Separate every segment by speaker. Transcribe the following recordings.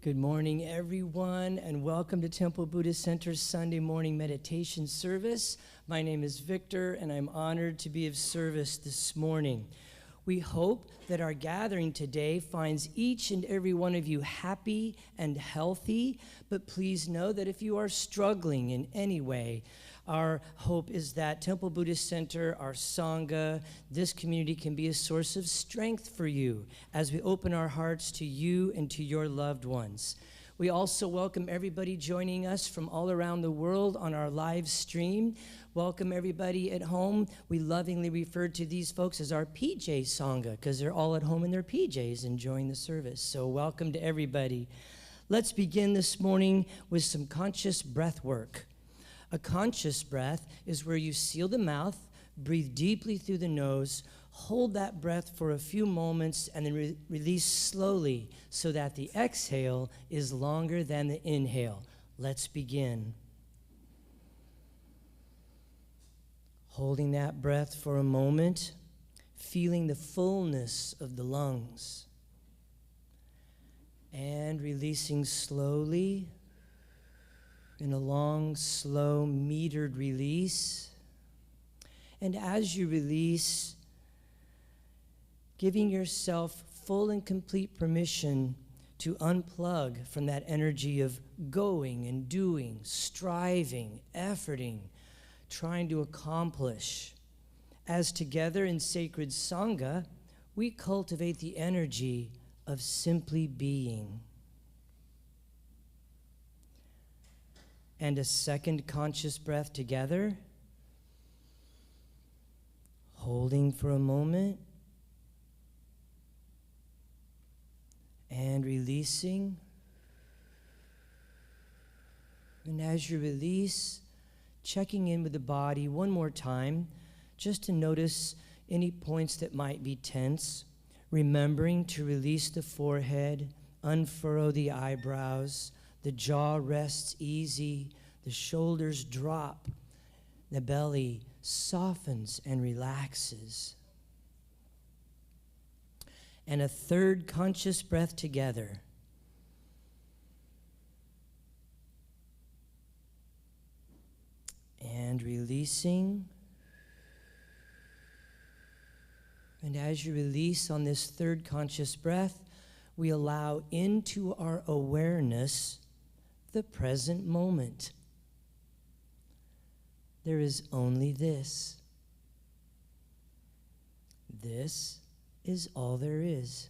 Speaker 1: Good morning, everyone, and welcome to Temple Buddhist Center's Sunday morning meditation service. My name is Victor, and I'm honored to be of service this morning. We hope that our gathering today finds each and every one of you happy and healthy, but please know that if you are struggling in any way, our hope is that Temple Buddhist Center, our Sangha, this community can be a source of strength for you as we open our hearts to you and to your loved ones. We also welcome everybody joining us from all around the world on our live stream. Welcome everybody at home. We lovingly refer to these folks as our PJ Sangha because they're all at home in their PJs enjoying the service. So welcome to everybody. Let's begin this morning with some conscious breath work. A conscious breath is where you seal the mouth, breathe deeply through the nose, hold that breath for a few moments, and then release slowly so that the exhale is longer than the inhale. Let's begin. Holding that breath for a moment, feeling the fullness of the lungs, and releasing slowly in a long, slow, metered release. And as you release, giving yourself full and complete permission to unplug from that energy of going and doing, striving, efforting, trying to accomplish. As together in sacred Sangha, we cultivate the energy of simply being. And a second conscious breath together, holding for a moment, and releasing. And as you release, checking in with the body one more time, just to notice any points that might be tense, remembering to release the forehead, unfurrow the eyebrows, the jaw rests easy, the shoulders drop, the belly softens and relaxes. And a third conscious breath together. And releasing. And as you release on this third conscious breath, we allow into our awareness the present moment. There is only this. This is all there is.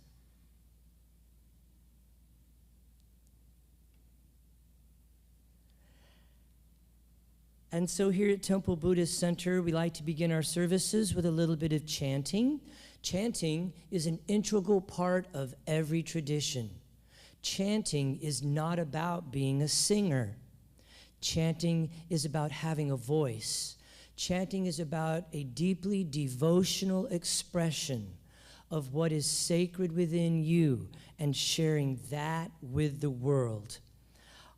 Speaker 1: And so here at Temple Buddhist Center, we like to begin our services with a little bit of chanting. Chanting is an integral part of every tradition. Chanting is not about being a singer. Chanting is about having a voice. Chanting is about a deeply devotional expression of what is sacred within you and sharing that with the world.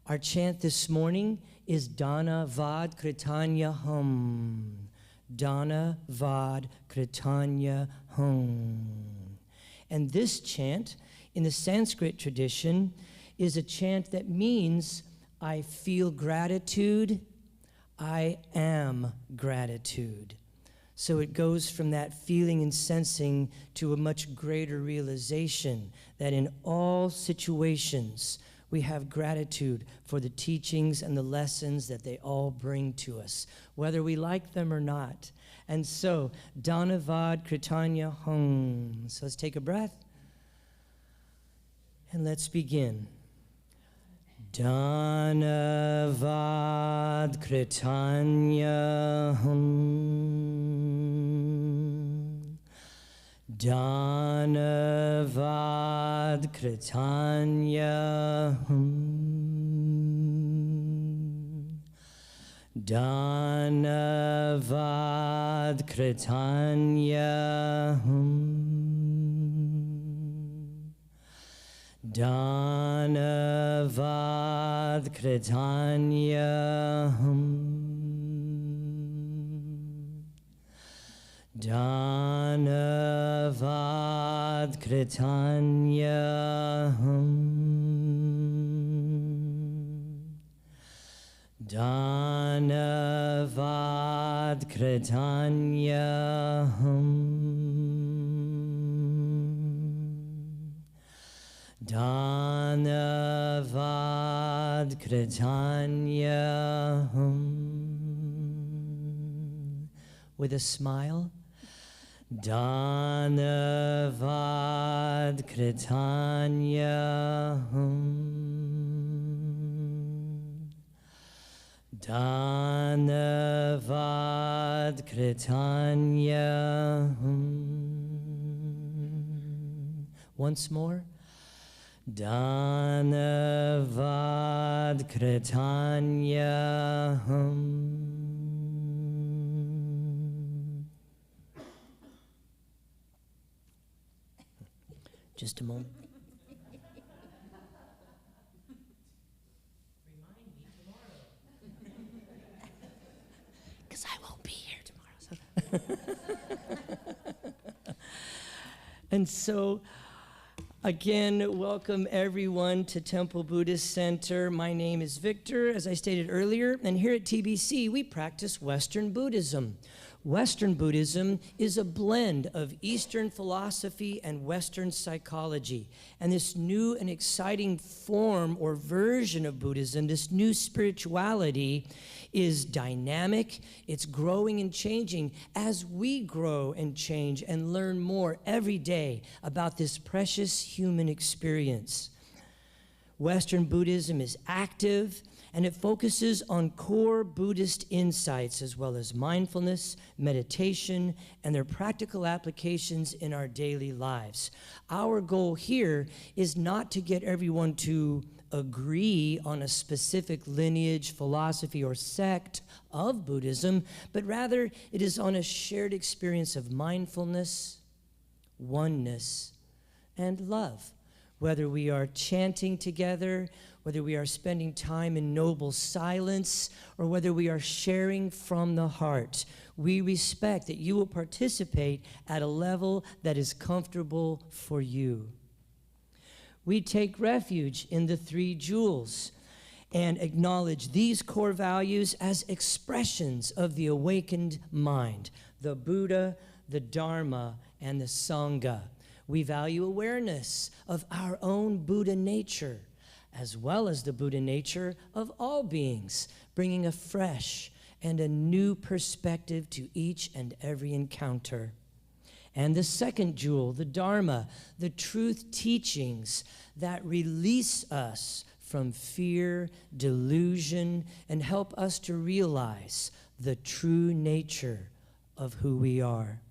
Speaker 1: Our chant this morning is Dana Vad Kritanya Hum. Dana Vad Kritanya Hum. And this chant, in the Sanskrit tradition, is a chant that means I feel gratitude, I am gratitude. So it goes from that feeling and sensing to a much greater realization that in all situations we have gratitude for the teachings and the lessons that they all bring to us, whether we like them or not. And so, Dhanavad Kritanya Hum. So let's take a breath. And let's begin. Dhanavad Kritanya Hum. Dhanavad Kritanya Hum. Dhanavad Kritanya Hum. Dhanavad Kritanya Hum. Dhanavad Kritanya Hum. Dhanavad Kritanyaham. Dhanavad Kritanyaham. With a smile. Dhanavad Kritanyaham. Dhanavad Kritanyaham. Once more. Dhanavad Kritanyaham. Just a moment. Remind me tomorrow. Because I won't be here tomorrow. And so, again, welcome everyone to Temple Buddhist Center. My name is Victor, as I stated earlier, and here at TBC, we practice Western Buddhism. Western Buddhism is a blend of Eastern philosophy and Western psychology. And this new and exciting form or version of Buddhism, this new spirituality, is dynamic, it's growing and changing as we grow and change and learn more every day about this precious human experience. Western Buddhism is active, and it focuses on core Buddhist insights as well as mindfulness, meditation, and their practical applications in our daily lives. Our goal here is not to get everyone to agree on a specific lineage, philosophy, or sect of Buddhism, but rather it is on a shared experience of mindfulness, oneness, and love. Whether we are chanting together, whether we are spending time in noble silence, or whether we are sharing from the heart, we respect that you will participate at a level that is comfortable for you. We take refuge in the three jewels and acknowledge these core values as expressions of the awakened mind, the Buddha, the Dharma, and the Sangha. We value awareness of our own Buddha nature, as well as the Buddha nature of all beings, bringing a fresh and a new perspective to each and every encounter. And the second jewel, the Dharma, the truth teachings that release us from fear, delusion, and help us to realize the true nature of who we are.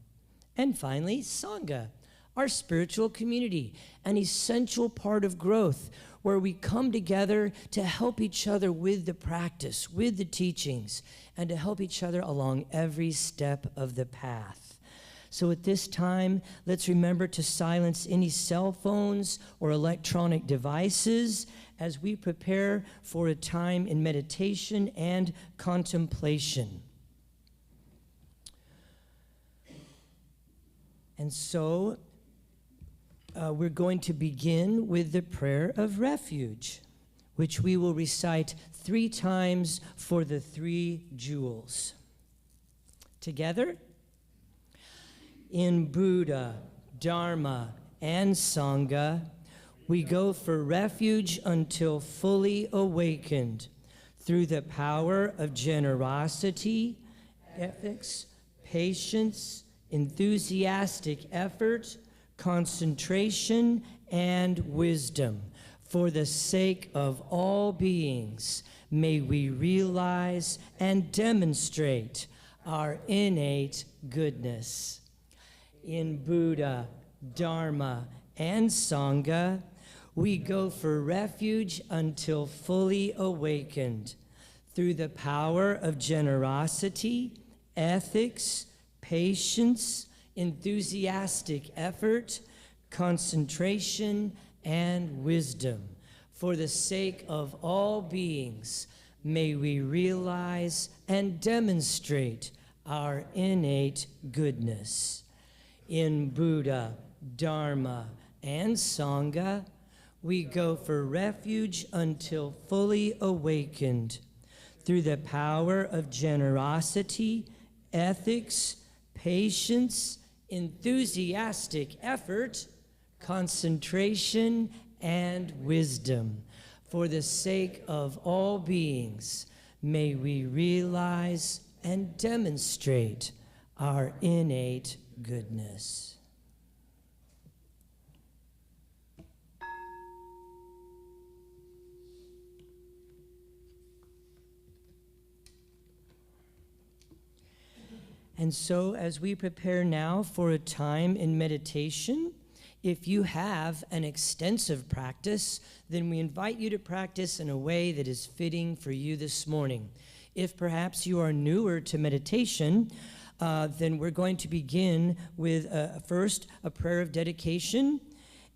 Speaker 1: And finally, Sangha, our spiritual community, an essential part of growth, where we come together to help each other with the practice, with the teachings, and to help each other along every step of the path. So at this time, let's remember to silence any cell phones or electronic devices as we prepare for a time in meditation and contemplation. And so, we're going to begin with the prayer of refuge, which we will recite 3 times for the 3 jewels. Together, in Buddha, Dharma, and Sangha, we go for refuge until fully awakened through the power of generosity, ethics, patience, enthusiastic effort, concentration, and wisdom. For the sake of all beings, may we realize and demonstrate our innate goodness. In Buddha, Dharma, and Sangha, we go for refuge until fully awakened through the power of generosity, ethics, patience, enthusiastic effort, concentration, and wisdom. For the sake of all beings, may we realize and demonstrate our innate goodness. In Buddha, Dharma, and Sangha, we go for refuge until fully awakened through the power of generosity, ethics, patience, enthusiastic effort, concentration, and wisdom. For the sake of all beings, may we realize and demonstrate our innate goodness. And so, as we prepare now for a time in meditation, if you have an extensive practice, then we invite you to practice in a way that is fitting for you this morning. If perhaps you are newer to meditation, then we're going to begin with first a prayer of dedication,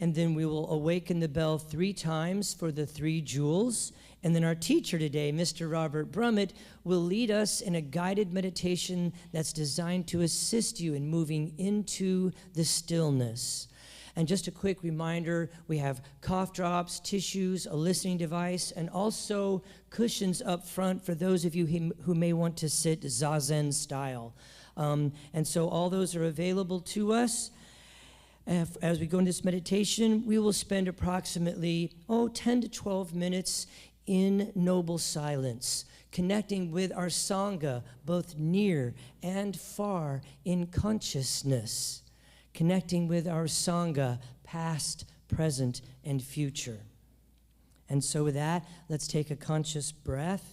Speaker 1: and then we will awaken the bell 3 times for the 3 jewels. And then our teacher today, Mr. Robert Brumet, will lead us in a guided meditation that's designed to assist you in moving into the stillness. And just a quick reminder, we have cough drops, tissues, a listening device, and also cushions up front for those of you who may want to sit Zazen style. And so all those are available to us. As we go into this meditation, we will spend approximately 10 to 12 minutes in noble silence, connecting with our Sangha, both near and far in consciousness, connecting with our Sangha, past, present, and future. And so with that, let's take a conscious breath.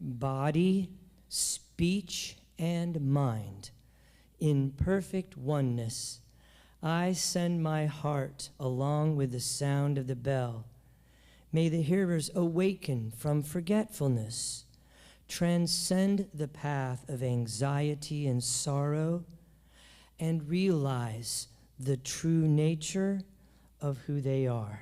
Speaker 1: Body, speech, and mind in perfect oneness, I send my heart along with the sound of the bell. May the hearers awaken from forgetfulness, transcend the path of anxiety and sorrow, and realize the true nature of who they are.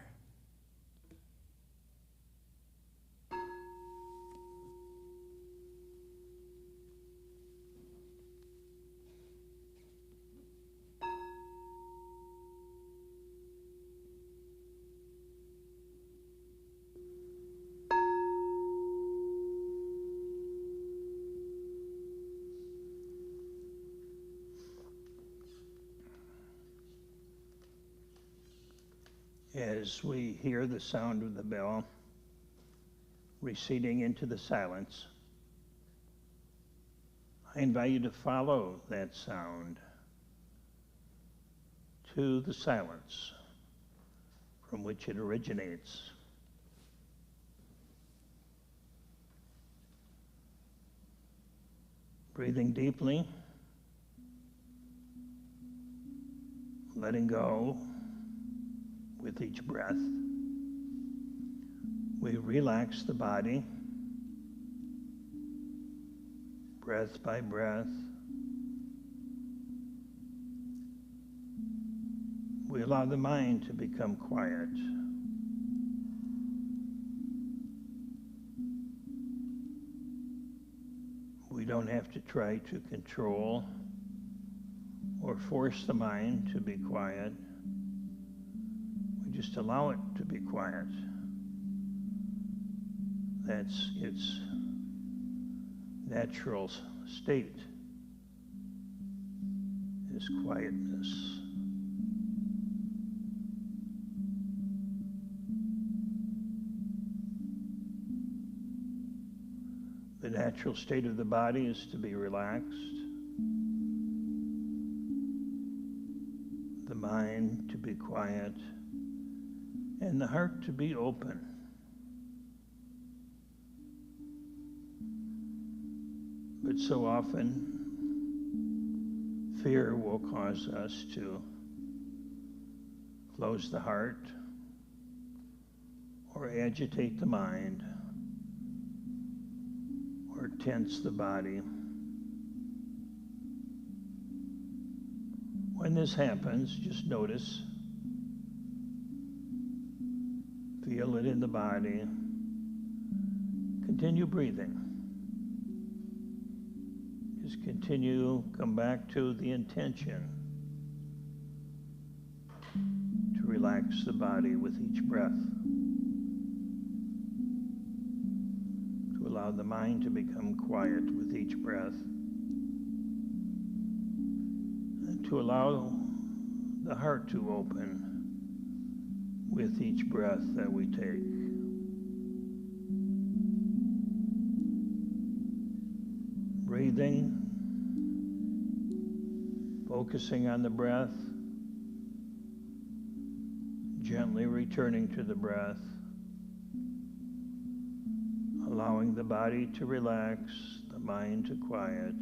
Speaker 2: As we hear the sound of the bell receding into the silence, I invite you to follow that sound to the silence from which it originates. Breathing deeply, letting go. With each breath, we relax the body, breath by breath. We allow the mind to become quiet. We don't have to try to control or force the mind to be quiet. Just allow it to be quiet. That's its natural state, is quietness. The natural state of the body is to be relaxed. The mind to be quiet. And the heart to be open. But so often, fear will cause us to close the heart or agitate the mind or tense the body. When this happens, just notice. Feel it in the body. Continue breathing. Just come back to the intention to relax. relax the body with each breath. To allow the mind to become quiet with each breath. And to allow the heart to open with each breath that we take. Breathing, focusing on the breath, gently returning to the breath, allowing the body to relax, the mind to quiet,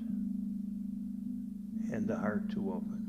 Speaker 2: and the heart to open.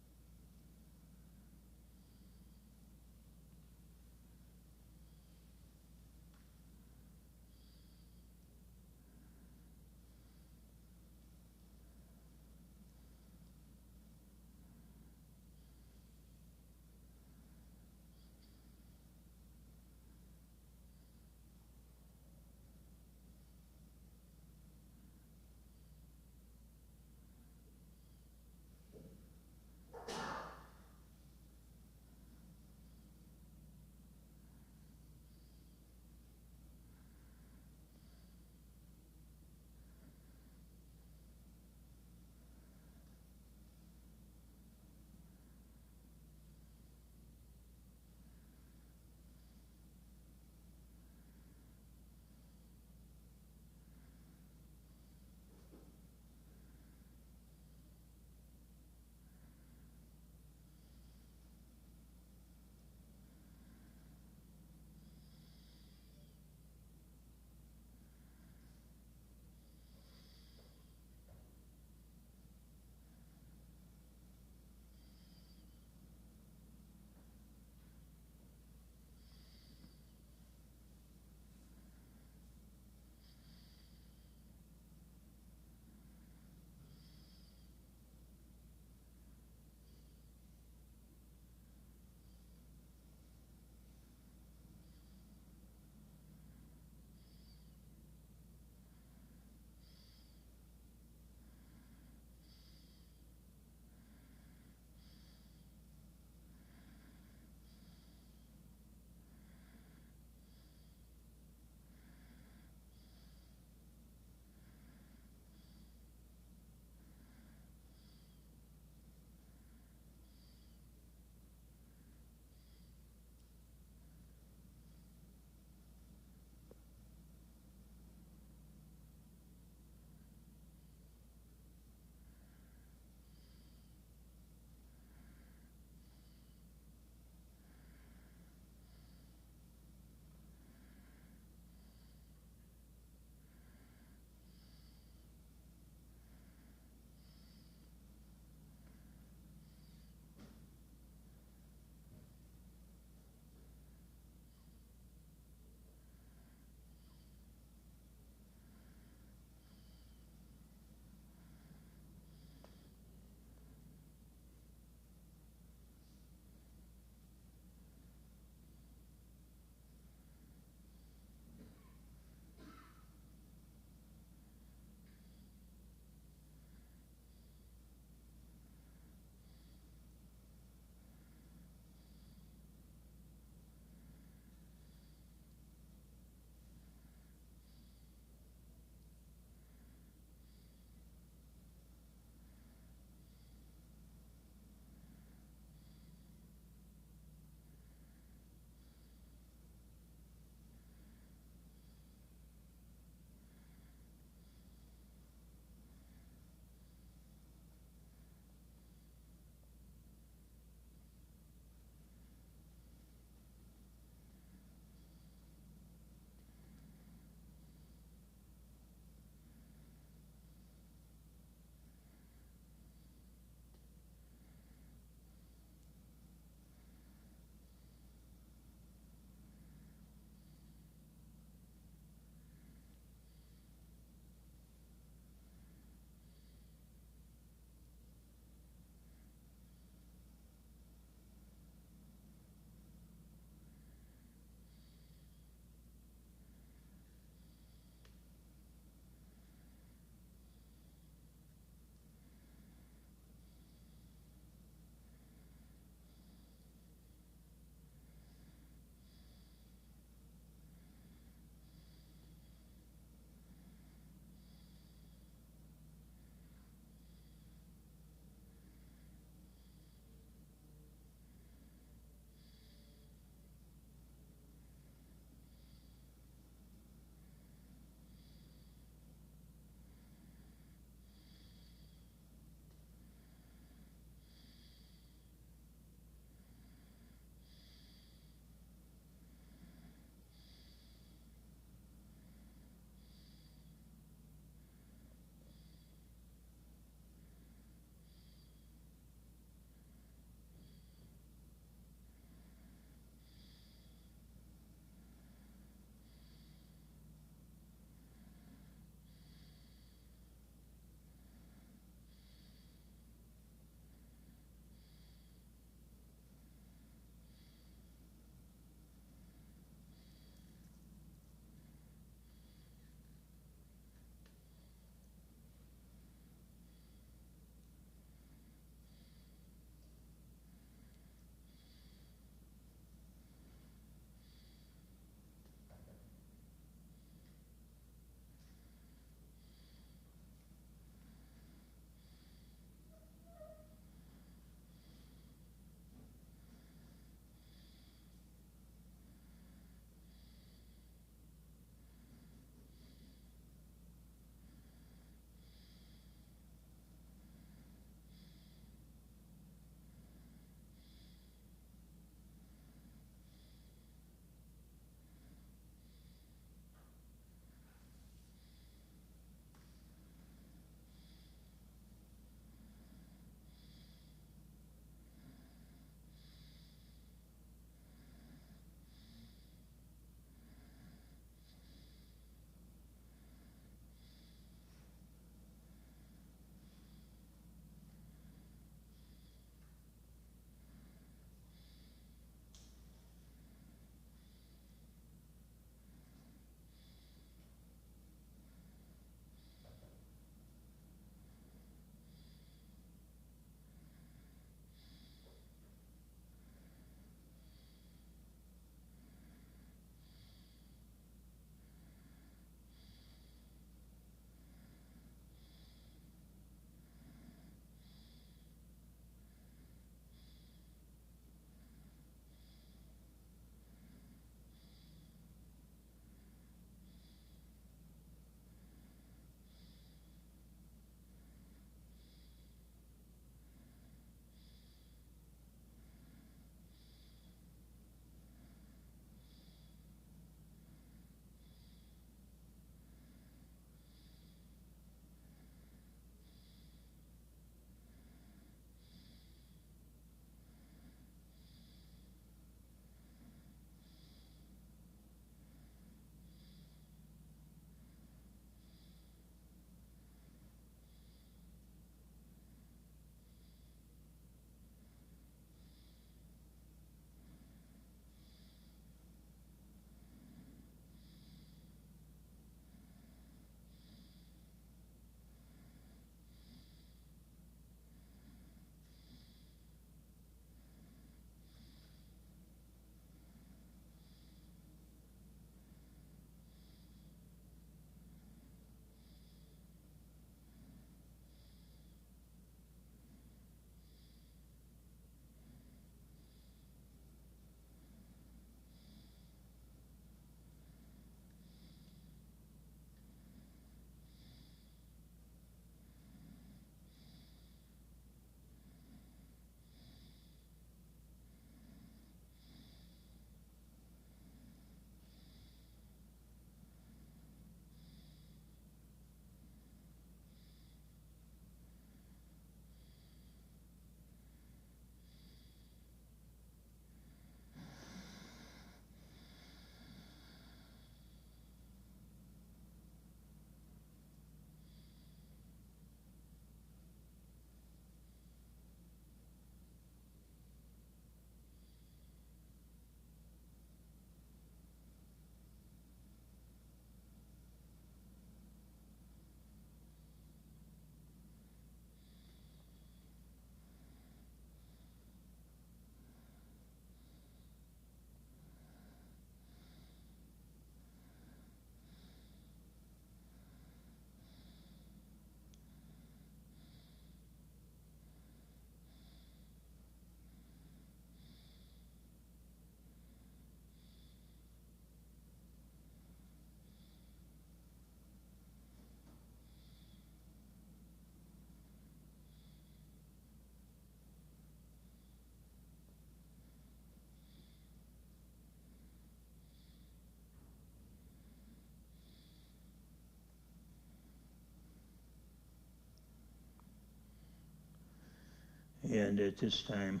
Speaker 2: And at this time,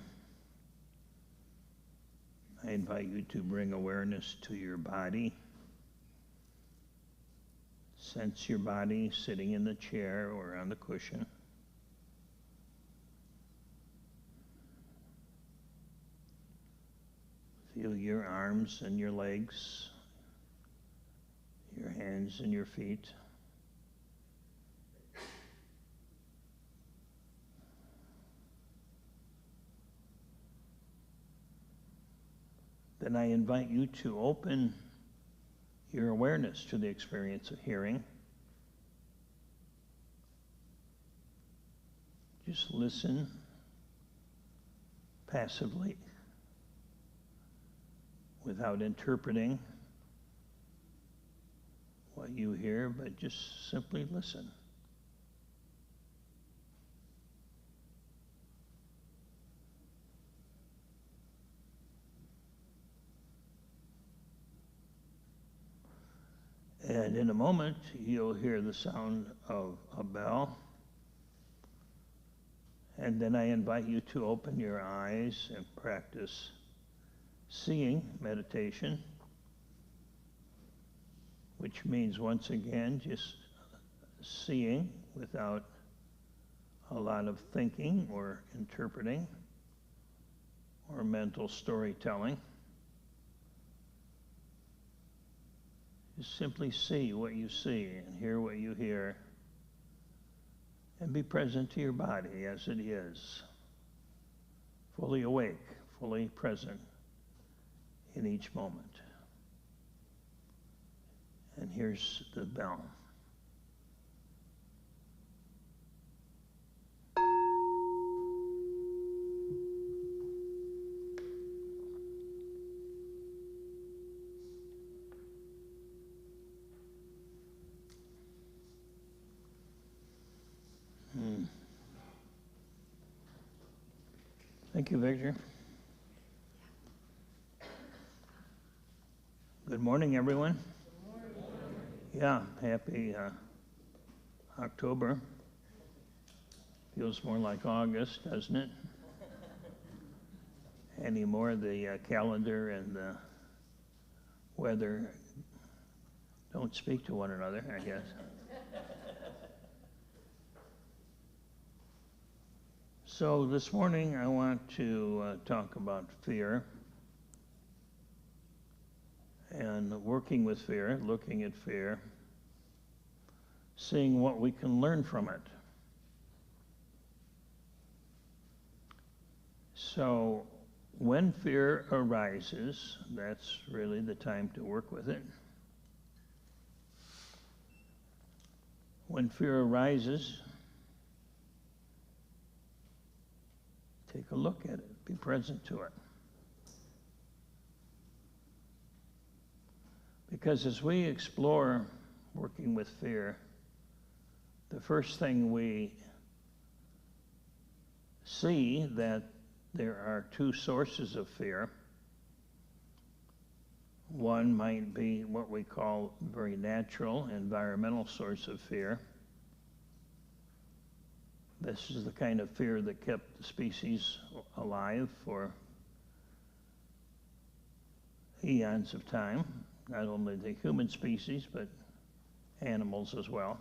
Speaker 2: I invite you to bring awareness to your body. Sense your body sitting in the chair or on the cushion. Feel your arms and your legs, your hands and your feet. Then I invite you to open your awareness to the experience of hearing. Just listen passively, without interpreting what you hear, but just simply listen. And in a moment, you'll hear the sound of a bell. And then I invite you to open your eyes and practice seeing meditation, which means, once again, just seeing without a lot of thinking or interpreting or mental storytelling. Just simply see what you see and hear what you hear, and be present to your body as it is, fully awake, fully present in each moment. And here's the bell. Thank you, Victor. Good morning, everyone. Good morning. Yeah, happy October. Feels more like August, doesn't it? Anymore, the calendar and the weather don't speak to one another, I guess. So this morning I want to talk about fear and working with fear, looking at fear, seeing what we can learn from it. So when fear arises, that's really the time to work with it. When fear arises, take a look at it, be present to it. Because as we explore working with fear, the first thing we see that there are two sources of fear. One might be what we call very natural, environmental source of fear. This is the kind of fear that kept the species alive for eons of time, not only the human species, but animals as well.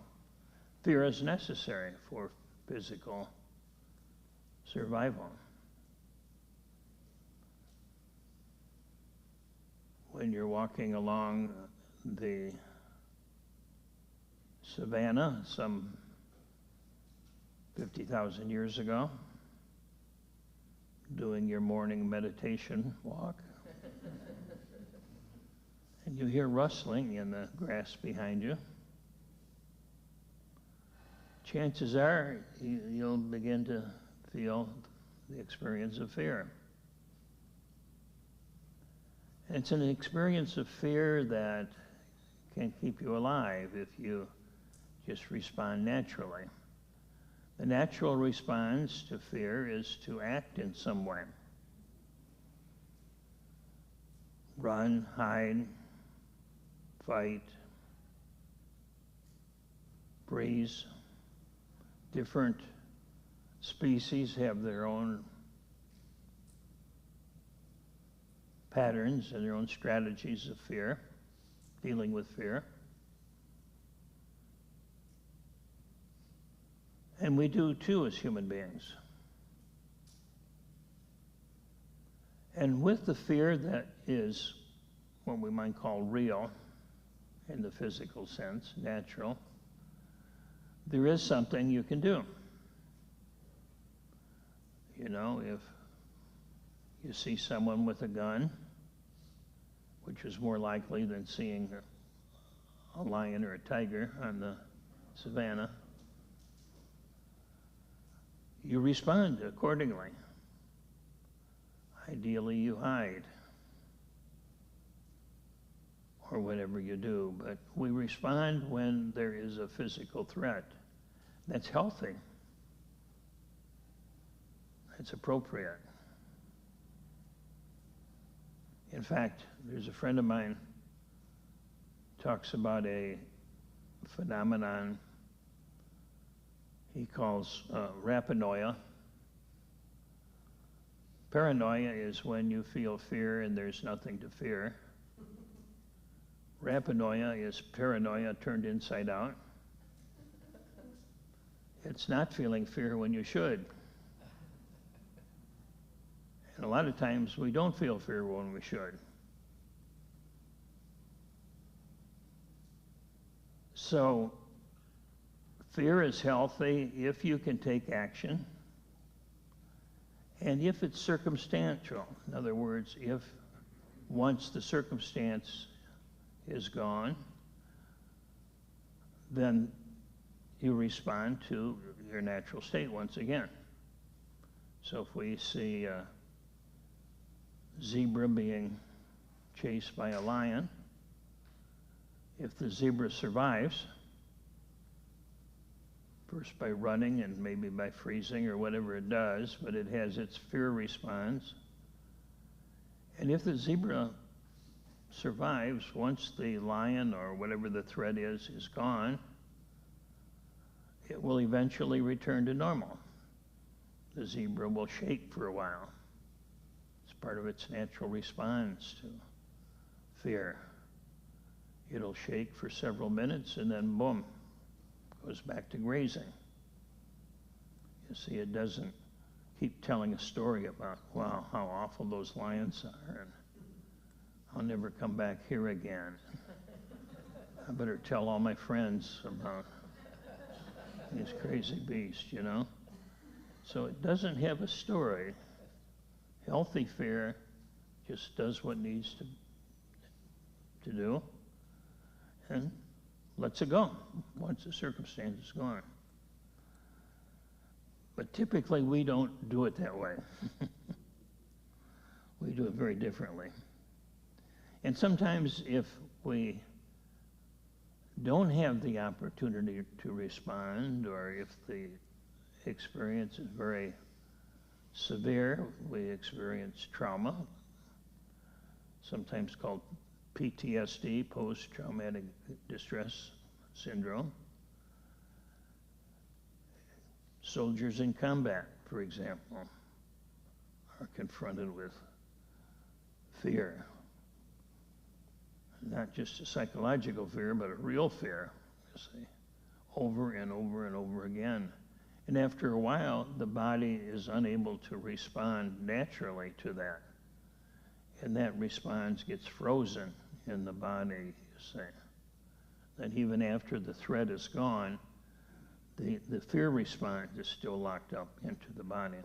Speaker 2: Fear is necessary for physical survival. When you're walking along the savannah some 50,000 years ago, doing your morning meditation walk, and you hear rustling in the grass behind you, chances are you'll begin to feel the experience of fear. It's an experience of fear that can keep you alive if you just respond naturally. The natural response to fear is to act in some way. Run, hide, fight, freeze, different species have their own patterns and their own strategies of fear, dealing with fear. And we do too as human beings. And with the fear that is what we might call real in the physical sense, natural, there is something you can do. You know, if you see someone with a gun, which is more likely than seeing a lion or a tiger on the savannah, you respond accordingly. Ideally, you hide, or whatever you do, but we respond when there is a physical threat. That's healthy. It's appropriate. In fact, there's a friend of mine talks about a phenomenon he calls rapanoia. Paranoia is when you feel fear and there's nothing to fear. Rapanoia is paranoia turned inside out. It's not feeling fear when you should. And a lot of times we don't feel fear when we should. So fear is healthy if you can take action and if it's circumstantial. In other words, if once the circumstance is gone, then you respond to your natural state once again. So if we see a zebra being chased by a lion, if the zebra survives, first by running and maybe by freezing or whatever it does, but it has its fear response. And if the zebra survives, once the lion or whatever the threat is gone, it will eventually return to normal. The zebra will shake for a while. It's part of its natural response to fear. It'll shake for several minutes and then boom, goes back to grazing. You see, it doesn't keep telling a story about, wow, how awful those lions are, and I'll never come back here again. I better tell all my friends about this crazy beast, you know? So it doesn't have a story. Healthy fear just does what needs to do and lets it go once the circumstance is gone. But typically we don't do it that way. We do it very differently. And sometimes if we don't have the opportunity to respond, or if the experience is very severe, we experience trauma, sometimes called PTSD, post-traumatic distress syndrome. Soldiers in combat, for example, are confronted with fear. Not just a psychological fear, but a real fear, you see, over and over and over again. And after a while, the body is unable to respond naturally to that. And that response gets frozen in the body, you see. That even after the threat is gone, the fear response is still locked up into the body.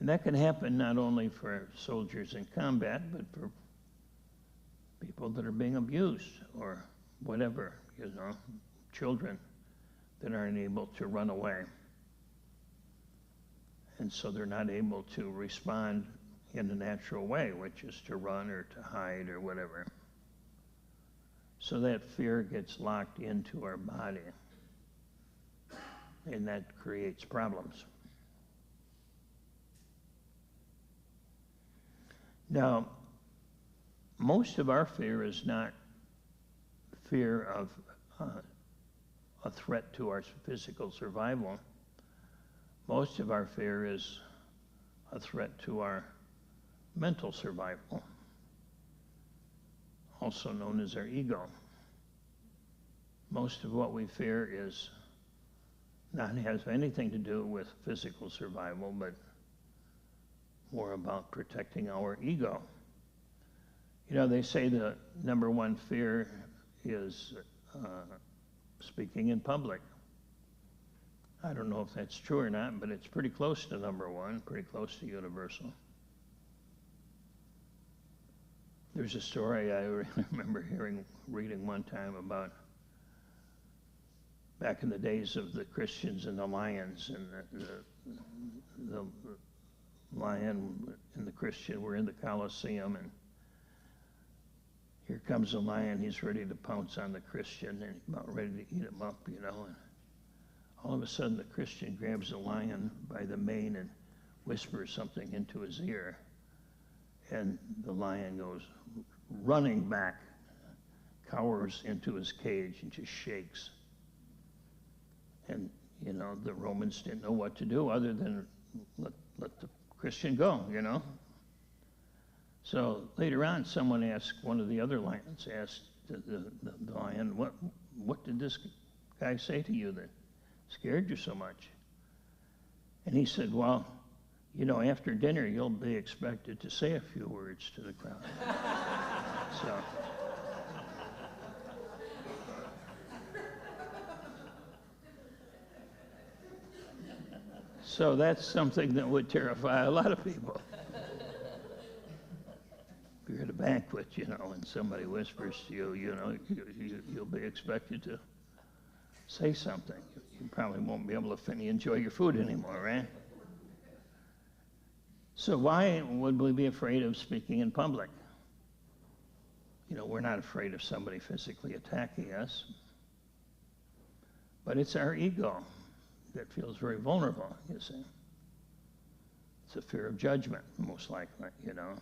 Speaker 2: And that can happen not only for soldiers in combat, but for people that are being abused or whatever, you know, children that aren't able to run away. And so they're not able to respond in a natural way, which is to run or to hide or whatever. So that fear gets locked into our body, and that creates problems. Now, most of our fear is not fear of a threat to our physical survival. most of our fear is a threat to our mental survival, also known as our ego. Most of what we fear is not has anything to do with physical survival, but more about protecting our ego. You know, they say the number one fear is speaking in public. I don't know if that's true or not, but it's pretty close to number one, pretty close to universal. There's a story I remember reading one time about back in the days of the Christians and the lions, and the lion and the Christian were in the Colosseum, and here comes the lion. He's ready to pounce on the Christian and about ready to eat him up, you know. And all of a sudden, the Christian grabs the lion by the mane and whispers something into his ear, and the lion goes running back, cowers into his cage, and just shakes. And, you know, the Romans didn't know what to do other than let the Christian go, you know. So later on, someone asked, one of the other lions asked the lion, what did this guy say to you that scared you so much? And he said, well, you know, after dinner, you'll be expected to say a few words to the crowd. So that's something that would terrify a lot of people. If you're at a banquet, you know, and somebody whispers to you, you know, you'll be expected to say something. You probably won't be able to enjoy your food anymore, right? So why would we be afraid of speaking in public? You know, we're not afraid of somebody physically attacking us, but it's our ego that feels very vulnerable, you see. It's a fear of judgment, most likely, you know.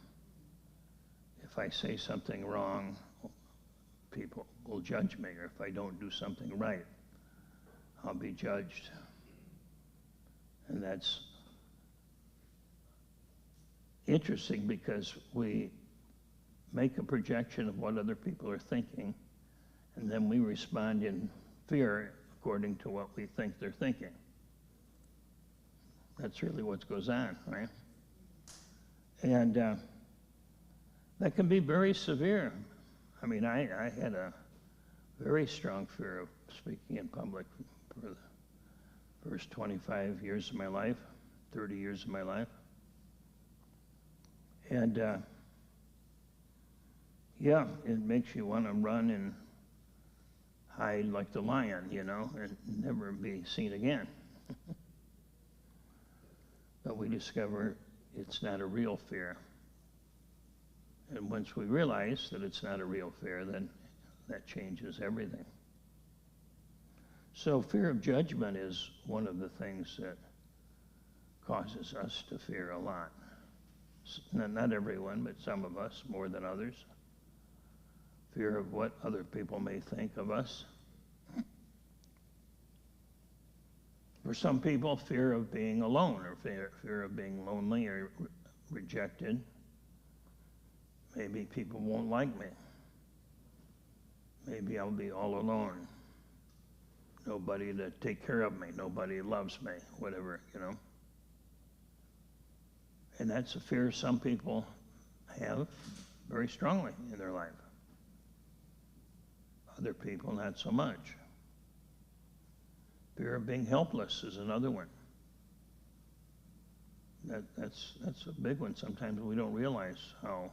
Speaker 2: If I say something wrong, people will judge me, or if I don't do something right, I'll be judged. And that's interesting because we make a projection of what other people are thinking, and then we respond in fear according to what we think they're thinking. That's really what goes on, right? And that can be very severe. I mean, I had a very strong fear of speaking in public for the first 25 years of my life, 30 years of my life. And yeah, it makes you want to run and hide like the lion, you know, and never be seen again. But we discover it's not a real fear. And once we realize that it's not a real fear, then that changes everything. So fear of judgment is one of the things that causes us to fear a lot. Not everyone, but some of us more than others. Fear of what other people may think of us. For some people, fear of being alone, or fear of being lonely or rejected. Maybe people won't like me. Maybe I'll be all alone. Nobody to take care of me. Nobody loves me, whatever, you know. And that's a fear some people have very strongly in their life. Other people, not so much. Fear of being helpless is another one. That's a big one. Sometimes we don't realize how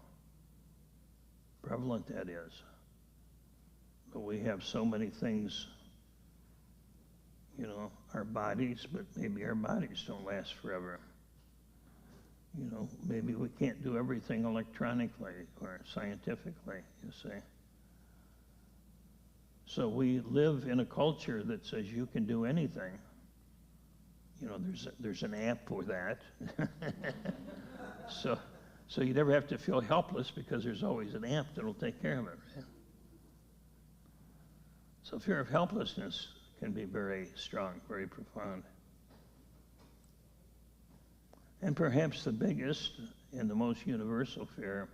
Speaker 2: prevalent that is. But we have so many things, you know, our bodies, but maybe our bodies don't last forever. You know, maybe we can't do everything electronically or scientifically, you see. So we live in a culture that says you can do anything. You know, there's an app for that. So you never have to feel helpless because there's always an app that'll take care of it. Right? So fear of helplessness can be very strong, very profound. And perhaps the biggest and the most universal fear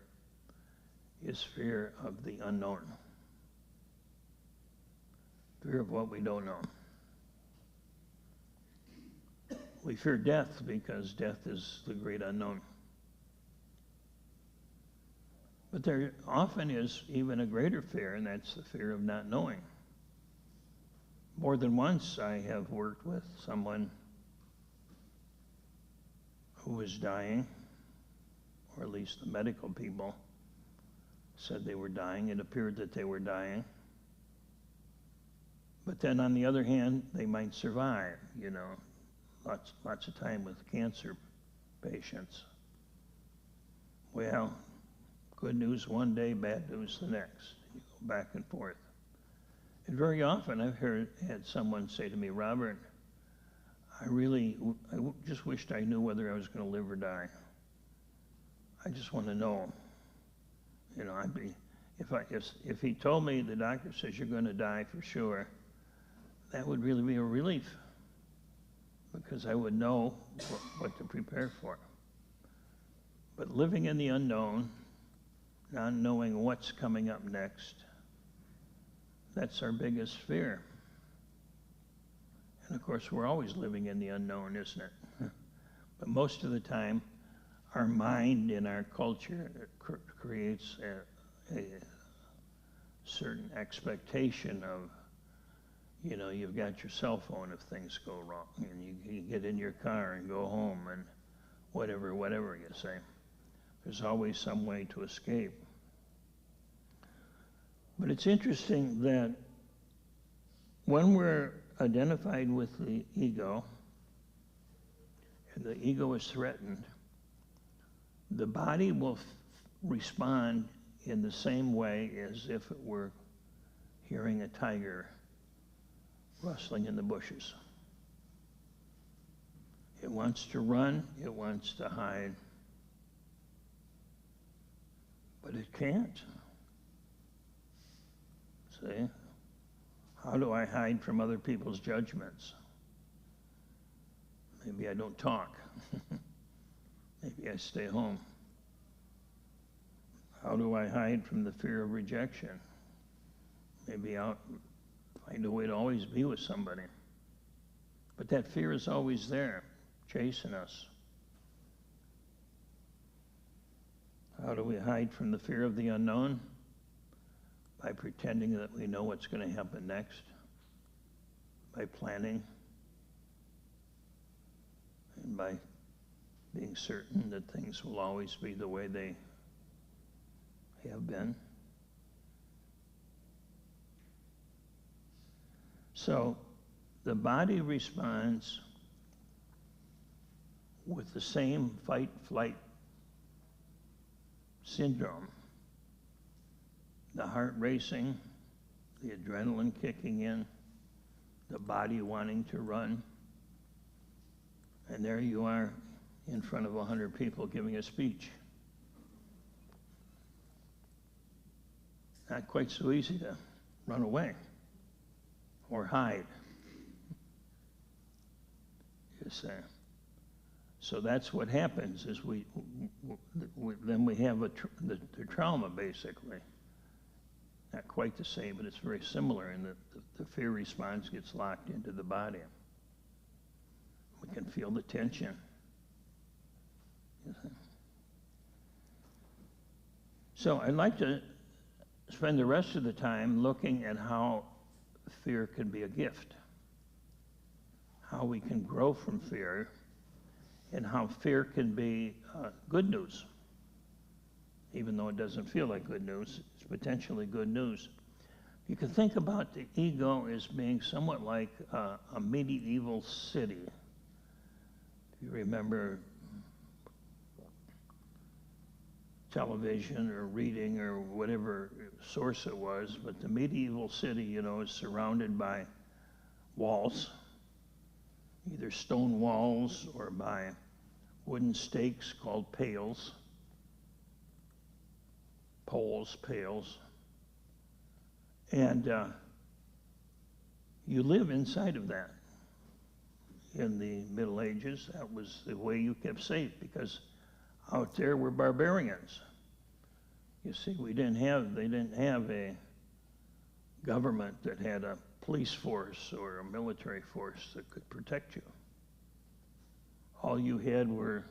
Speaker 2: is fear of the unknown. Fear of what we don't know. We fear death because death is the great unknown. But there often is even a greater fear, and that's the fear of not knowing. More than once I have worked with someone who was dying, or at least the medical people said they were dying. It appeared that they were dying. But then on the other hand, they might survive, you know, lots of time with cancer patients. Well, good news one day, bad news the next. You go back and forth. And very often I've had someone say to me, Robert, I just wished I knew whether I was going to live or die. I just want to know. You know, if he told me the doctor says you're going to die for sure, that would really be a relief, because I would know what to prepare for. But living in the unknown, not knowing what's coming up next, that's our biggest fear. And of course, we're always living in the unknown, isn't it? But most of the time, our mind in our culture creates a certain expectation of, you know, you've got your cell phone if things go wrong, and you get in your car and go home, and whatever you say. There's always some way to escape. But it's interesting that when we're identified with the ego, and the ego is threatened, the body will respond in the same way as if it were hearing a tiger rustling in the bushes. It wants to run, it wants to hide, but it can't. See? How do I hide from other people's judgments? Maybe I don't talk. Maybe I stay home. How do I hide from the fear of rejection? Maybe I'll find a way to always be with somebody. But that fear is always there, chasing us. How do we hide from the fear of the unknown? By pretending that we know what's going to happen next, by planning, and by being certain that things will always be the way they have been. So the body responds with the same fight-flight syndrome. The heart racing, the adrenaline kicking in, the body wanting to run. And there you are in front of 100 people giving a speech. Not quite so easy to run away or hide. So that's what happens is then we have the trauma, basically. Not quite the same, but it's very similar in that the fear response gets locked into the body. We can feel the tension. So I'd like to spend the rest of the time looking at how fear can be a gift, how we can grow from fear, and how fear can be good news. Even though it doesn't feel like good news, it's potentially good news. You can think about the ego as being somewhat like a medieval city. If you remember television or reading or whatever source it was, but the medieval city, you know, is surrounded by walls, either stone walls or by wooden stakes called pales. Poles, pails, and you live inside of that. in the Middle Ages. That was the way you kept safe, because out there were barbarians. You see, they didn't have a government that had a police force or a military force that could protect you. All you had were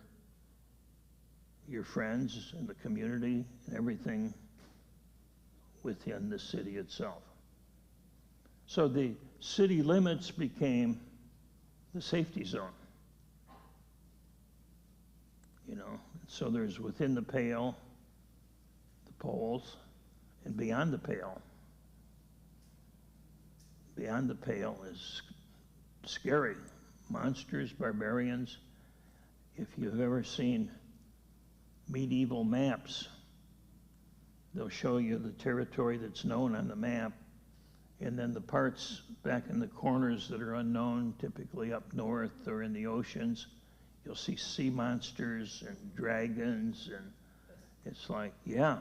Speaker 2: your friends and the community and everything within the city itself. So the city limits became the safety zone. You know, so there's within the pale, the poles, and beyond the pale. Beyond the pale is scary. Monsters, barbarians. If you've ever seen medieval maps, they'll show you the territory that's known on the map, and then the parts back in the corners that are unknown, typically up north or in the oceans. You'll see sea monsters and dragons, and it's like, yeah,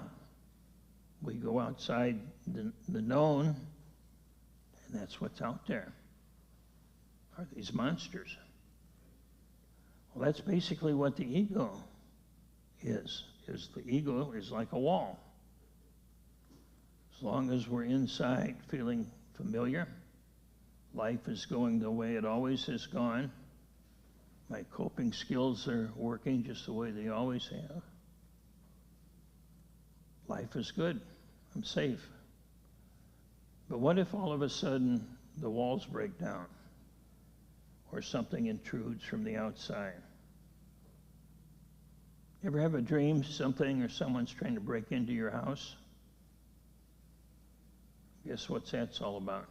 Speaker 2: we go outside the known, and that's what's out there, are these monsters. Well, that's basically what the ego is the ego is like a wall. As long as we're inside feeling familiar, life is going the way it always has gone, my coping skills are working just the way they always have, life is good, I'm safe. But what if all of a sudden the walls break down or something intrudes from the outside? Ever have a dream something or someone's trying to break into your house? Guess what that's all about?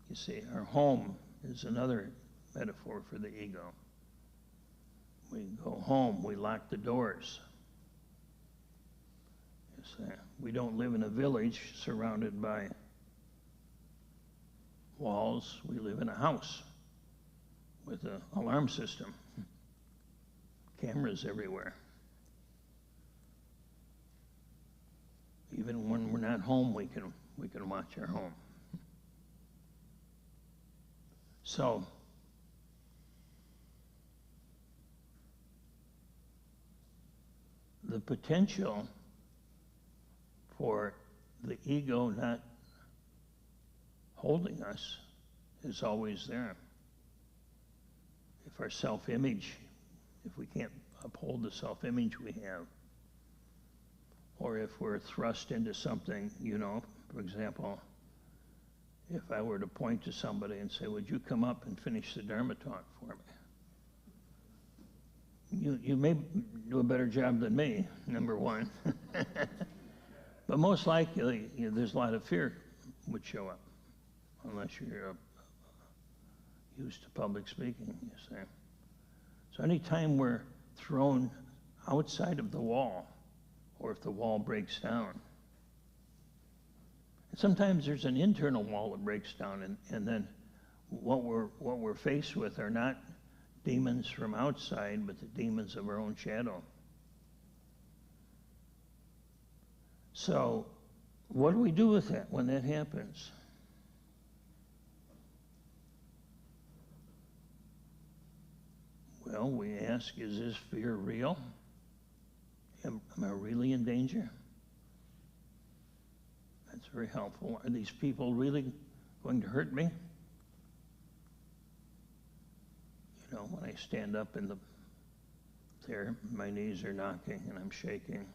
Speaker 2: You see, our home is another metaphor for the ego. We go home, we lock the doors. You see, we don't live in a village surrounded by walls. We live in a house with an alarm system. Cameras everywhere. Even when we're not home, we can watch our home. So, the potential for the ego not holding us is always there. If our self-image, if we can't uphold the self-image we have, or if we're thrust into something, you know, for example, if I were to point to somebody and say, would you come up and finish the Dharma talk for me? You may do a better job than me, number one. But most likely, you know, there's a lot of fear would show up, unless you're used to public speaking, you see. So anytime we're thrown outside of the wall, or if the wall breaks down, and sometimes there's an internal wall that breaks down, and then what we're faced with are not demons from outside, but the demons of our own shadow. So what do we do with that when that happens? Well, we ask, is this fear real? Am I really in danger? That's very helpful. Are these people really going to hurt me? You know, when I stand up in there, my knees are knocking and I'm shaking.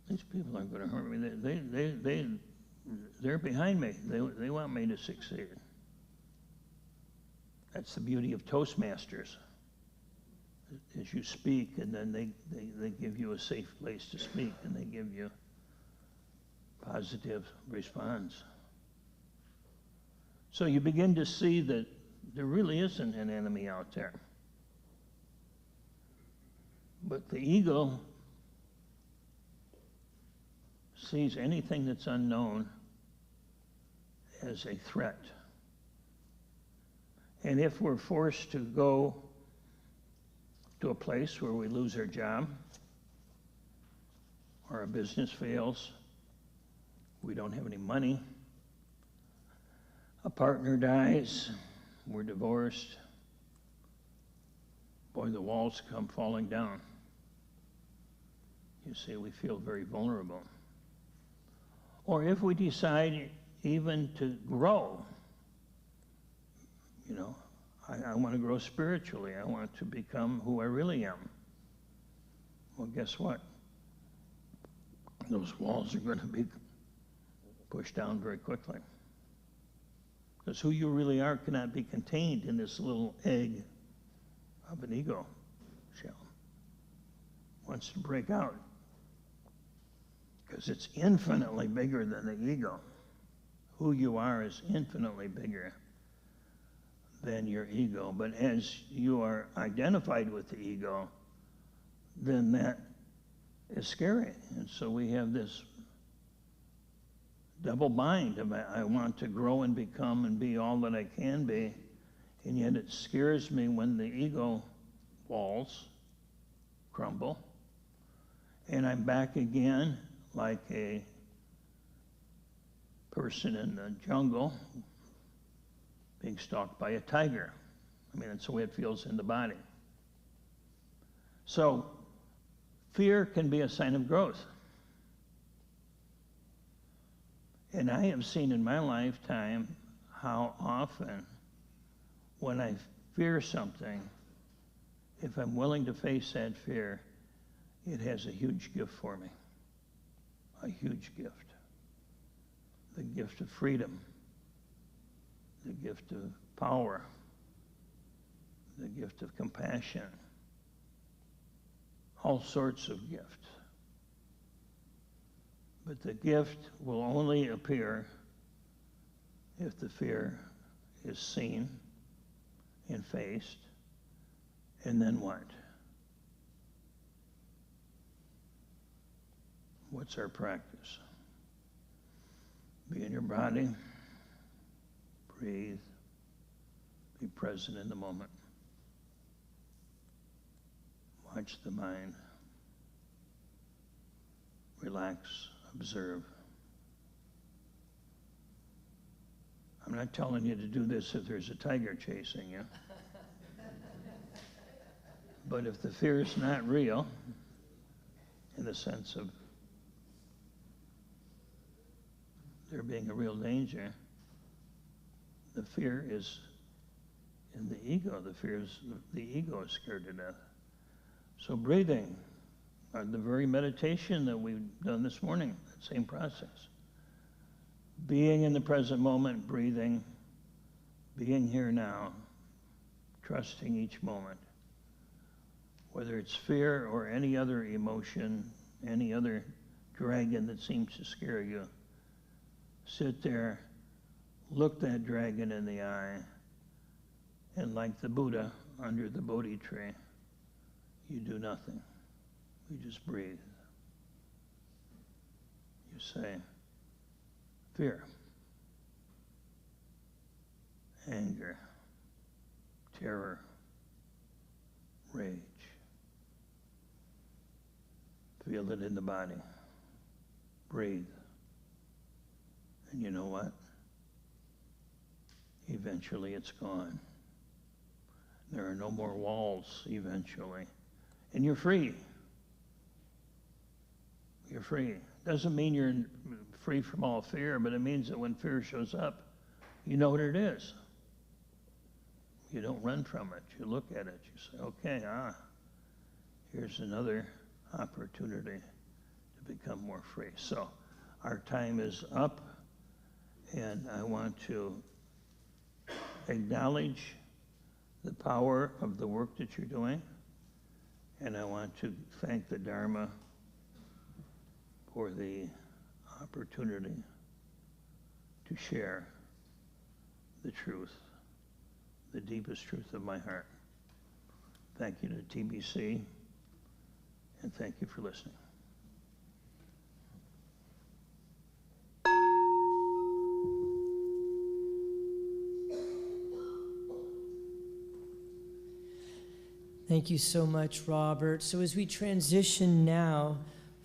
Speaker 2: These people aren't going to hurt me. They're behind me. They want me to succeed. That's the beauty of Toastmasters. As you speak, and then they give you a safe place to speak, and they give you positive response. So you begin to see that there really isn't an enemy out there. But the ego sees anything that's unknown as a threat. And if we're forced to go to a place where we lose our job, or our business fails, we don't have any money, partner dies, we're divorced, boy, the walls come falling down. You see, we feel very vulnerable. Or if we decide even to grow, you know, I want to grow spiritually. I want to become who I really am. Well, guess what? Those walls are going to be pushed down very quickly. Because who you really are cannot be contained in this little egg of an ego shell. It wants to break out. Because it's infinitely bigger than the ego. Who you are is infinitely bigger than your ego. But as you are identified with the ego, then that is scary. And so we have this double bind of I want to grow and become and be all that I can be, and yet it scares me when the ego walls crumble, and I'm back again like a person in the jungle being stalked by a tiger. I mean, that's the way it feels in the body. So fear can be a sign of growth. And I have seen in my lifetime how often when I fear something, if I'm willing to face that fear, it has a huge gift for me. A huge gift. The gift of freedom. The gift of power. The gift of compassion. All sorts of gifts. But the gift will only appear if the fear is seen and faced. And then what? What's our practice? Be in your body, breathe, be present in the moment. Watch the mind, relax, observe. I'm not telling you to do this if there's a tiger chasing you. But if the fear is not real, in the sense of there being a real danger, the fear is in the ego. The ego is scared to death. So breathing, the very meditation that we've done this morning, that same process. Being in the present moment, breathing, being here now, trusting each moment. Whether it's fear or any other emotion, any other dragon that seems to scare you, sit there, look that dragon in the eye, and like the Buddha under the Bodhi tree, you do nothing. You just breathe. You say, fear, anger, terror, rage. Feel it in the body. Breathe. And you know what? Eventually it's gone. There are no more walls eventually. And you're free. You're free. Doesn't mean you're free from all fear, but it means that when fear shows up, you know what it is. You don't run from it. You look at it. You say, okay, here's another opportunity to become more free. So our time is up, and I want to acknowledge the power of the work that you're doing, and I want to thank the Dharma for the opportunity to share the truth, the deepest truth of my heart. Thank you to TBC, and thank you for listening.
Speaker 1: Thank you so much, Robert. So as we transition now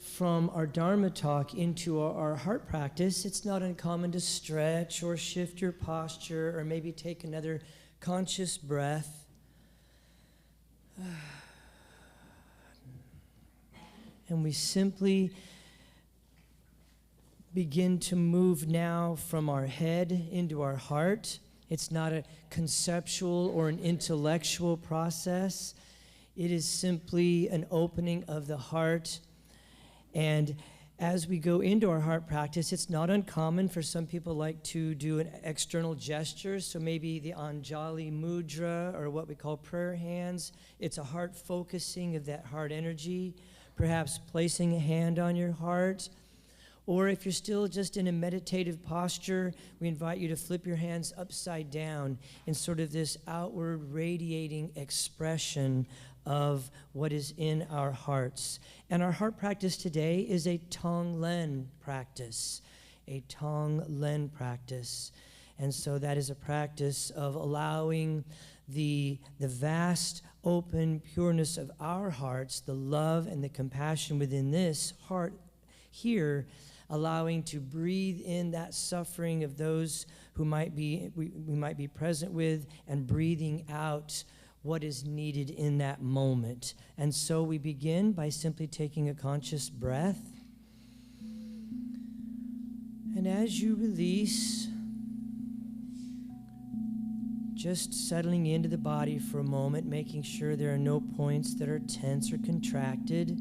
Speaker 1: from our Dharma talk into our heart practice, it's not uncommon to stretch or shift your posture or maybe take another conscious breath. And we simply begin to move now from our head into our heart. It's not a conceptual or an intellectual process. It is simply an opening of the heart. And as we go into our heart practice, it's not uncommon for some people like to do an external gesture. So maybe the Anjali Mudra or what we call prayer hands. It's a heart focusing of that heart energy, perhaps placing a hand on your heart. Or if you're still just in a meditative posture, we invite you to flip your hands upside down in sort of this outward radiating expression of what is in our hearts. And our heart practice today is a Tonglen practice, a Tonglen practice. And so that is a practice of allowing the vast, open pureness of our hearts, the love and the compassion within this heart here, allowing to breathe in that suffering of those who we might be present with, and breathing out what is needed in that moment. And so we begin by simply taking a conscious breath. And as you release, just settling into the body for a moment, making sure there are no points that are tense or contracted.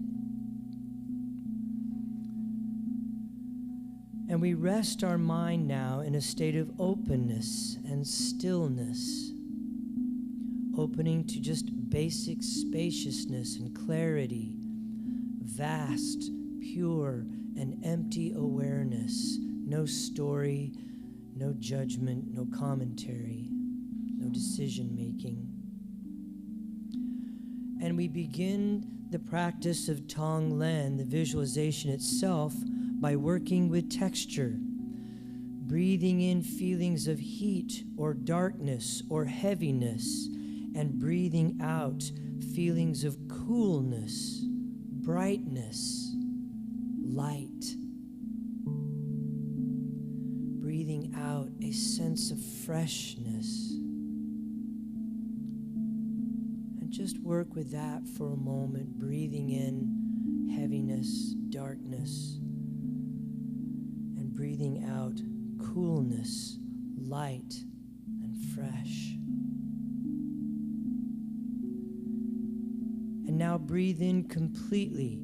Speaker 1: And we rest our mind now in a state of openness and stillness, opening to just basic spaciousness and clarity, vast, pure, and empty awareness, no story, no judgment, no commentary, no decision making. And we begin the practice of Tonglen, the visualization itself, by working with texture, breathing in feelings of heat or darkness or heaviness, and breathing out feelings of coolness, brightness, light. Breathing out a sense of freshness. And just work with that for a moment, breathing in heaviness, darkness, and breathing out coolness, light, and fresh. And now breathe in completely,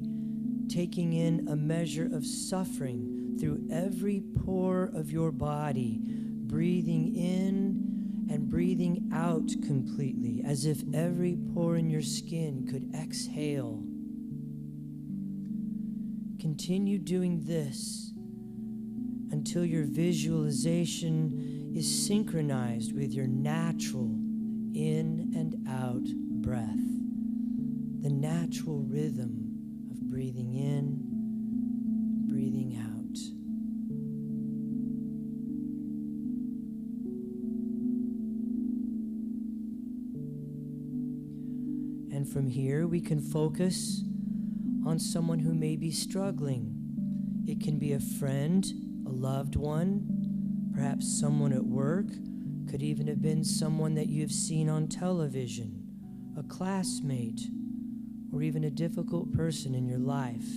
Speaker 1: taking in a measure of suffering through every pore of your body, breathing in and breathing out completely, as if every pore in your skin could exhale. Continue doing this until your visualization is synchronized with your natural in and out breath, the natural rhythm of breathing in, breathing out. And from here, we can focus on someone who may be struggling. It can be a friend, a loved one, perhaps someone at work, could even have been someone that you've seen on television, a classmate, or even a difficult person in your life.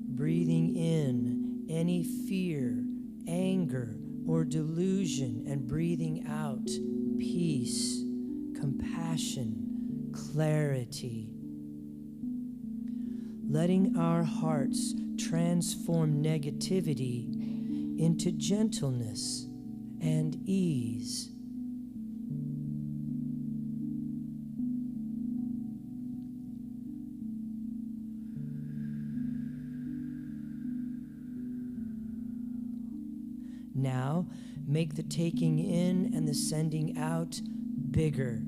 Speaker 1: Breathing in any fear, anger, or delusion, and breathing out peace, compassion, clarity. Letting our hearts transform negativity into gentleness and ease. Now, make the taking in and the sending out bigger,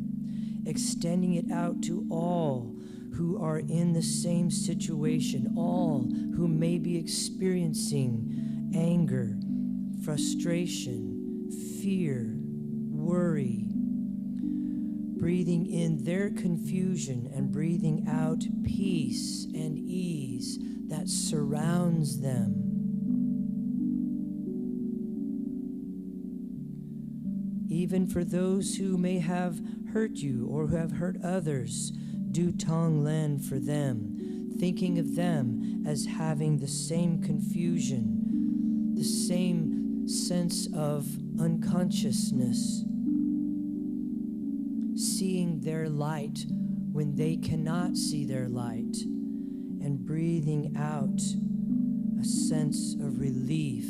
Speaker 1: extending it out to all who are in the same situation, all who may be experiencing anger, frustration, fear, worry. breathing in their confusion and breathing out peace and ease that surrounds them. Even for those who may have hurt you or who have hurt others, do Tong Len for them, thinking of them as having the same confusion, the same sense of unconsciousness, seeing their light when they cannot see their light, and breathing out a sense of relief,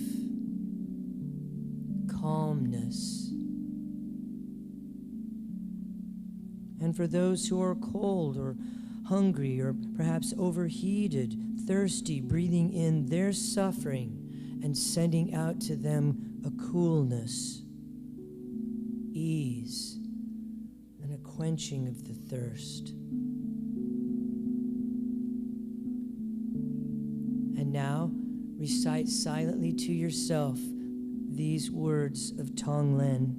Speaker 1: calmness. And for those who are cold or hungry or perhaps overheated, thirsty, breathing in their suffering and sending out to them a coolness, ease, and a quenching of the thirst. And now recite silently to yourself these words of Tong Len.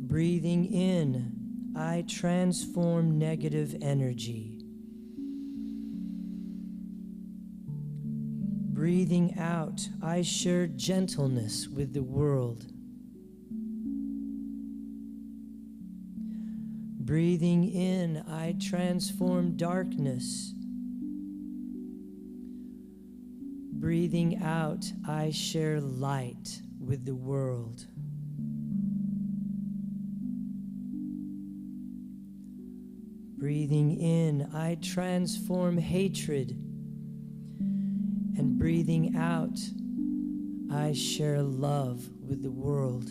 Speaker 1: Breathing in, I transform negative energy. Breathing out, I share gentleness with the world. Breathing in, I transform darkness. Breathing out, I share light with the world. Breathing in, I transform hatred. And breathing out, I share love with the world.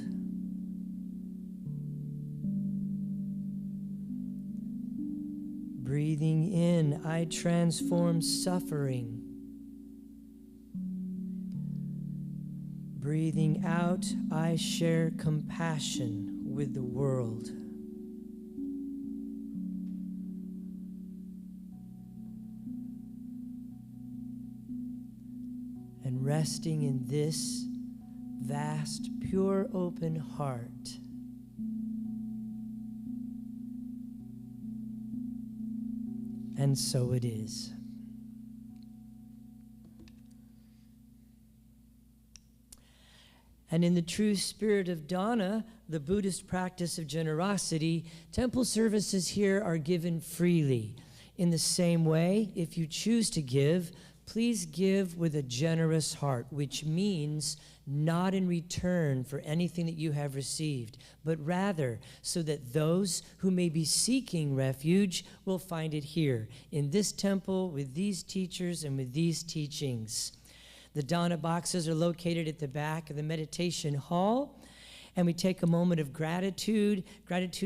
Speaker 1: Breathing in, I transform suffering. Breathing out, I share compassion with the world. And resting in this vast, pure, open heart, and so it is. And in the true spirit of Dana, the Buddhist practice of generosity, temple services here are given freely. In the same way, if you choose to give, please give with a generous heart, which means not in return for anything that you have received, but rather so that those who may be seeking refuge will find it here, in this temple, with these teachers and with these teachings. The Dana boxes are located at the back of the meditation hall. And we take a moment of gratitude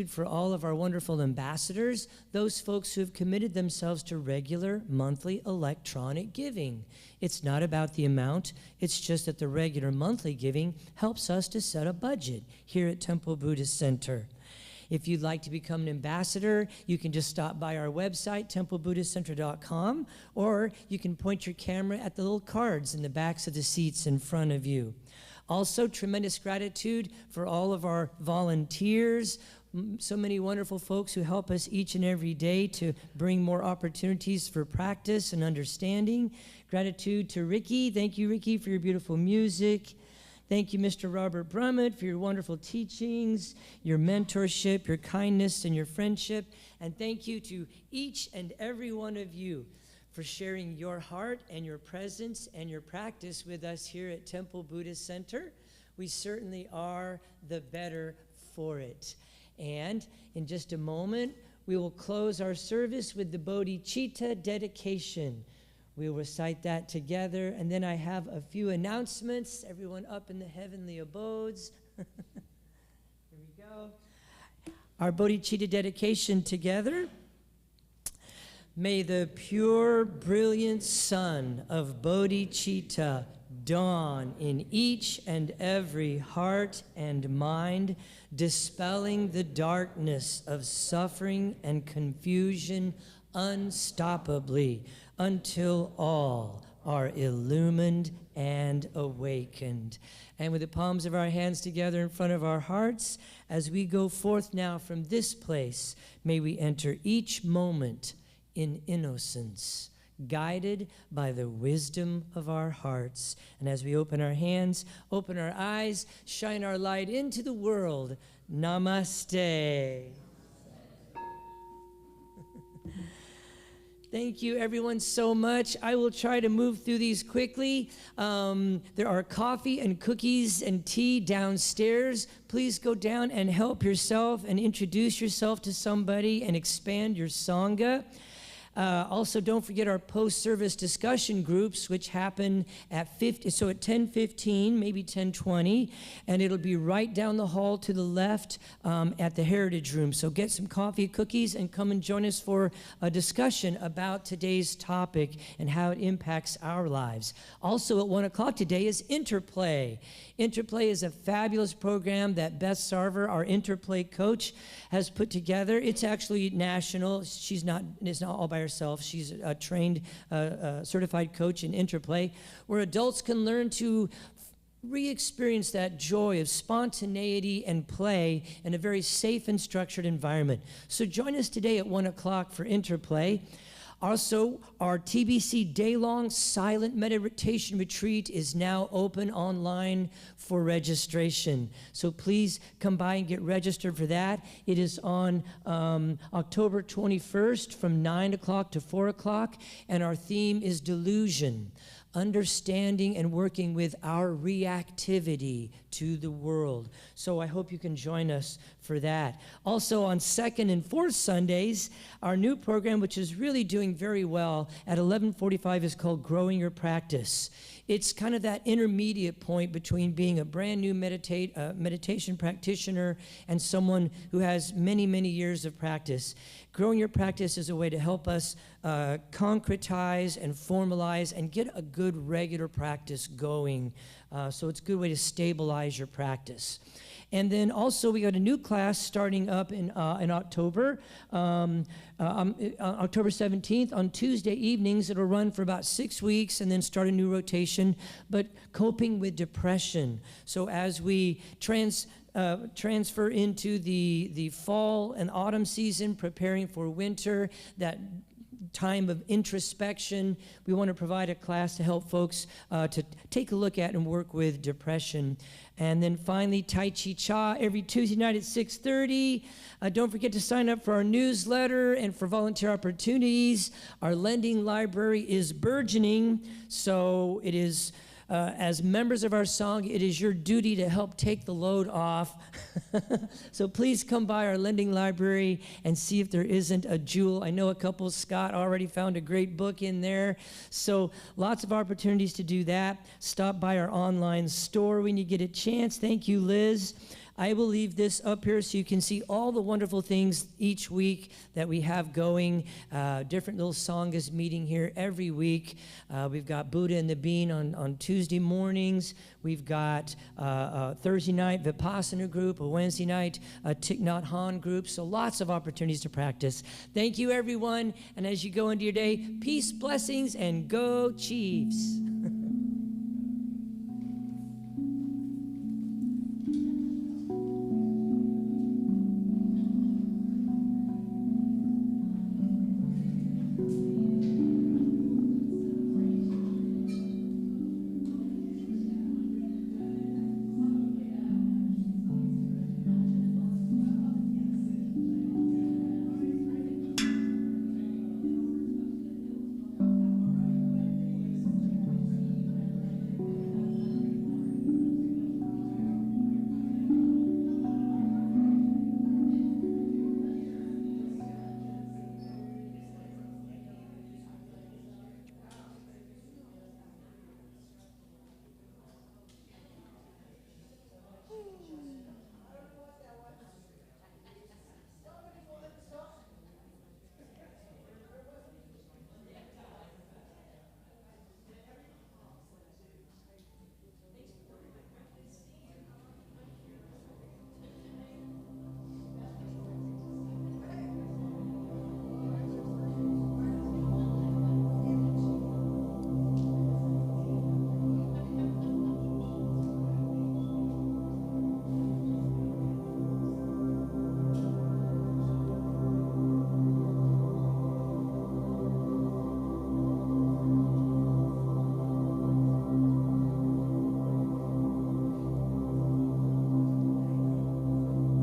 Speaker 1: for all of our wonderful ambassadors, those folks who have committed themselves to regular monthly electronic giving. It's not about the amount, it's just that the regular monthly giving helps us to set a budget here at Temple Buddhist Center. If you'd like to become an ambassador, you can just stop by our website, templebuddhistcenter.com, or you can point your camera at the little cards in the backs of the seats in front of you. Also, tremendous gratitude for all of our volunteers, so many wonderful folks who help us each and every day to bring more opportunities for practice and understanding. Gratitude to Ricky. Thank you, Ricky, for your beautiful music. Thank you, Mr. Robert Brumet, for your wonderful teachings, your mentorship, your kindness, and your friendship. And thank you to each and every one of you for sharing your heart and your presence and your practice with us here at Temple Buddhist Center. We certainly are the better for it. And in just a moment, we will close our service with the Bodhicitta dedication. We will recite that together, and then I have a few announcements. Everyone up in the heavenly abodes. Here we go. Our Bodhicitta dedication together. May the pure, brilliant sun of Bodhicitta dawn in each and every heart and mind, dispelling the darkness of suffering and confusion unstoppably, until all are illumined and awakened. And with the palms of our hands together in front of our hearts, as we go forth now from this place, may we enter each moment in innocence, guided by the wisdom of our hearts. And as we open our hands, open our eyes, shine our light into the world, namaste. Thank you, everyone, so much. I will try to move through these quickly. There are coffee and cookies and tea downstairs. Please go down and help yourself and introduce yourself to somebody and expand your Sangha. Also, don't forget our post-service discussion groups, which happen at 10:15, maybe 10:20, and it'll be right down the hall to the left at the Heritage Room. So get some coffee, cookies, and come and join us for a discussion about today's topic and how it impacts our lives. Also, at 1 o'clock today is Interplay. Interplay is a fabulous program that Beth Sarver, our Interplay coach, has put together. It's actually national. It's not all by herself. She's a trained, certified coach in Interplay, where adults can learn to re-experience that joy of spontaneity and play in a very safe and structured environment. So join us today at 1 o'clock for Interplay. Also, our TBC day-long silent meditation retreat is now open online for registration. So please come by and get registered for that. It is on October 21st from 9 o'clock to 4 o'clock, and our theme is delusion, understanding and working with our reactivity to the world. So I hope you can join us for that. Also on 2nd and 4th Sundays, our new program, which is really doing very well, at 11:45 is called Growing Your Practice. It's kind of that intermediate point between being a brand new meditation practitioner and someone who has many, many years of practice. Growing Your Practice is a way to help us concretize and formalize and get a good regular practice going. So it's a good way to stabilize your practice. And then also we got a new class starting up in October, October 17th. On Tuesday evenings, it'll run for about 6 weeks and then start a new rotation, but coping with depression. So as we transfer into the fall and autumn season, preparing for winter, that time of introspection, we want to provide a class to help folks to take a look at and work with depression. And then finally, Tai Chi Cha every Tuesday night at 6:30. Don't forget to sign up for our newsletter and for volunteer opportunities. Our lending library is burgeoning, so it is as members of our Sangha, it is your duty to help take the load off. So please come by our lending library and see if there isn't a jewel. I know a couple, Scott already found a great book in there. So lots of opportunities to do that. Stop by our online store when you get a chance. Thank you, Liz. I will leave this up here so you can see all the wonderful things each week that we have going. Different little sanghas meeting here every week. We've got Buddha and the Bean on Tuesday mornings. We've got Thursday night Vipassana group, a Wednesday night Thich Nhat Hanh group. So lots of opportunities to practice. Thank you, everyone. And as you go into your day, peace, blessings, and go Chiefs.